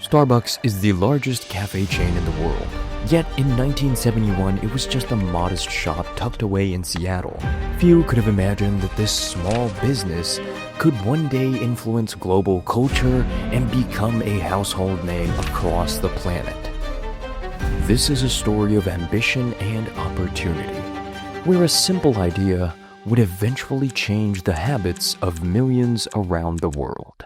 Starbucks is the largest cafe chain in the world. Yet in 1971, it was just a modest shop tucked away in Seattle. Few could have imagined that this small business could one day influence global culture and become a household name across the planet. This is a story of ambition and opportunity, where a simple idea would eventually change the habits of millions around the world.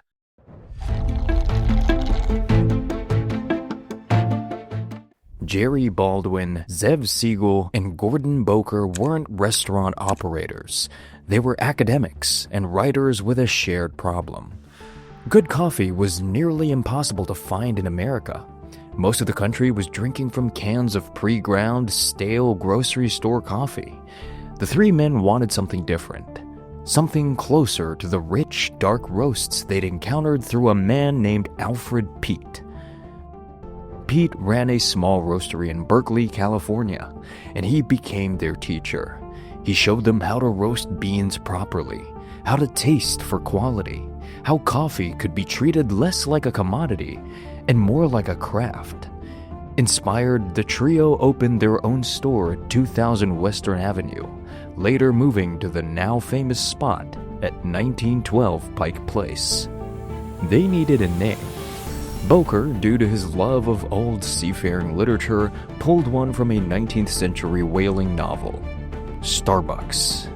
Jerry Baldwin, Zev Siegel, and Gordon Boker weren't restaurant operators. They were academics and writers with a shared problem. Good coffee was nearly impossible to find in America. Most of the country was drinking from cans of pre-ground, stale grocery store coffee. The three men wanted something different, something closer to the rich, dark roasts they'd encountered through a man named Alfred Peet. Pete ran a small roastery in Berkeley, California, and he became their teacher. He showed them how to roast beans properly, how to taste for quality, how coffee could be treated less like a commodity and more like a craft. Inspired, the trio opened their own store at 2000 Western Avenue, later moving to the now famous spot at 1912 Pike Place. They needed a name. Boker, due to his love of old seafaring literature, pulled one from a 19th century whaling novel, Starbucks.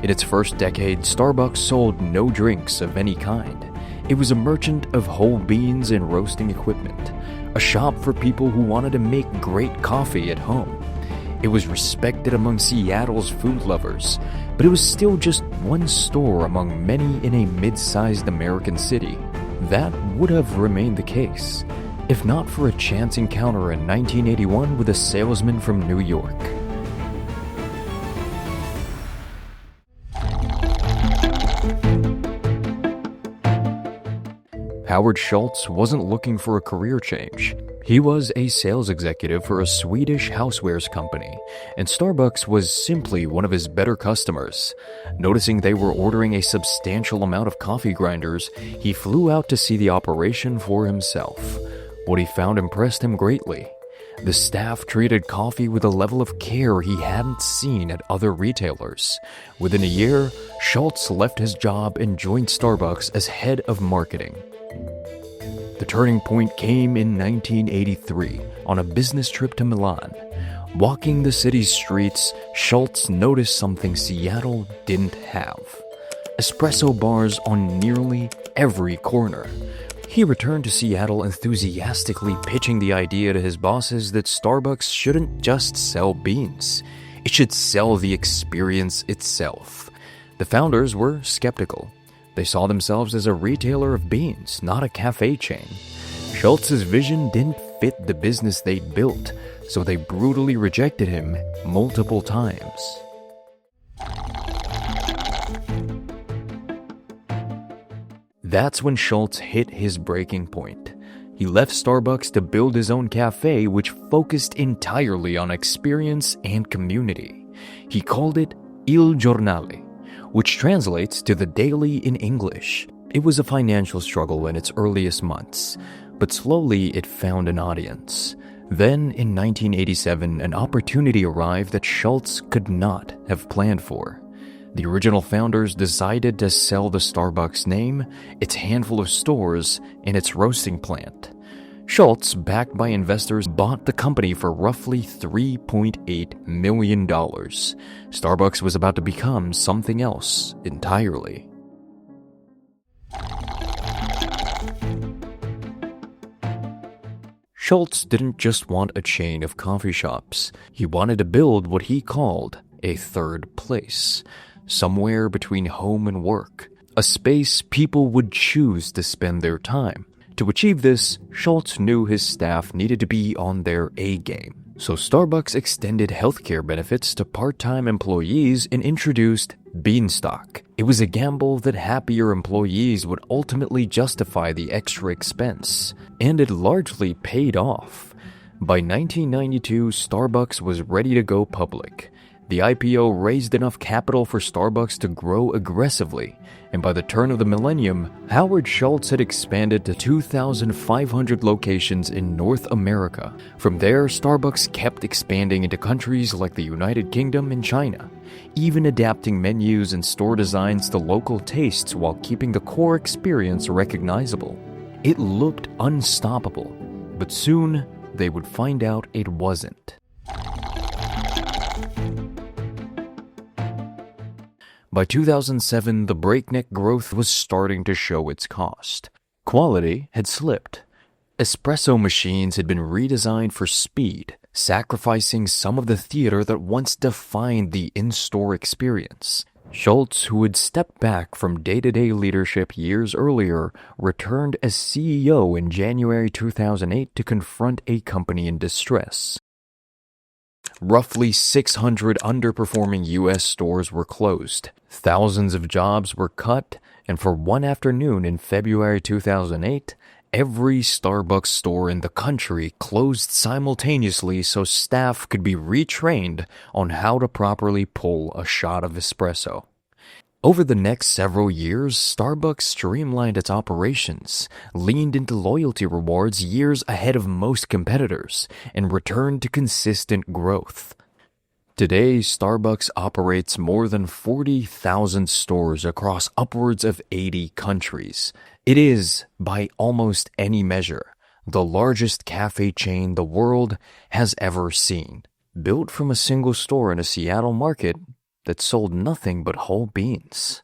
In its first decade, Starbucks sold no drinks of any kind. It was a merchant of whole beans and roasting equipment, a shop for people who wanted to make great coffee at home. It was respected among Seattle's food lovers, but it was still just one store among many in a mid-sized American city. That would have remained the case, if not for a chance encounter in 1981 with a salesman from New York. Howard Schultz wasn't looking for a career change. He was a sales executive for a Swedish housewares company, and Starbucks was simply one of his better customers. Noticing they were ordering a substantial amount of coffee grinders, he flew out to see the operation for himself. What he found impressed him greatly. The staff treated coffee with a level of care he hadn't seen at other retailers. Within a year, Schultz left his job and joined Starbucks as head of marketing. The turning point came in 1983 on a business trip to Milan. Walking the city's streets, Schultz noticed something Seattle didn't have: espresso bars on nearly every corner. He returned to Seattle enthusiastically pitching the idea to his bosses that Starbucks shouldn't just sell beans. It should sell the experience itself. The founders were skeptical. They saw themselves as a retailer of beans, not a cafe chain. Schultz's vision didn't fit the business they'd built, so they brutally rejected him multiple times. That's when Schultz hit his breaking point. He left Starbucks to build his own cafe, which focused entirely on experience and community. He called it Il Giornale, which translates to the daily in English. It was a financial struggle in its earliest months, but slowly it found an audience. Then, in 1987, an opportunity arrived that Schultz could not have planned for. The original founders decided to sell the Starbucks name, its handful of stores, and its roasting plant. Schultz, backed by investors, bought the company for roughly $3.8 million. Starbucks was about to become something else entirely. Schultz didn't just want a chain of coffee shops. He wanted to build what he called a third place, somewhere between home and work, a space people would choose to spend their time. To achieve this, Schultz knew his staff needed to be on their A-game. So Starbucks extended healthcare benefits to part-time employees and introduced Beanstalk. It was a gamble that happier employees would ultimately justify the extra expense, and it largely paid off. By 1992, Starbucks was ready to go public. The IPO raised enough capital for Starbucks to grow aggressively, and by the turn of the millennium, Howard Schultz had expanded to 2,500 locations in North America. From there, Starbucks kept expanding into countries like the United Kingdom and China, even adapting menus and store designs to local tastes while keeping the core experience recognizable. It looked unstoppable, but soon they would find out it wasn't. By 2007, the breakneck growth was starting to show its cost. Quality had slipped. Espresso machines had been redesigned for speed, sacrificing some of the theater that once defined the in-store experience. Schultz, who had stepped back from day-to-day leadership years earlier, returned as CEO in January 2008 to confront a company in distress. Roughly 600 underperforming U.S. stores were closed, thousands of jobs were cut, and for one afternoon in February 2008, every Starbucks store in the country closed simultaneously so staff could be retrained on how to properly pull a shot of espresso. Over the next several years, Starbucks streamlined its operations, leaned into loyalty rewards years ahead of most competitors, and returned to consistent growth. Today, Starbucks operates more than 40,000 stores across upwards of 80 countries. It is, by almost any measure, the largest cafe chain the world has ever seen, built from a single store in a Seattle market that sold nothing but whole beans.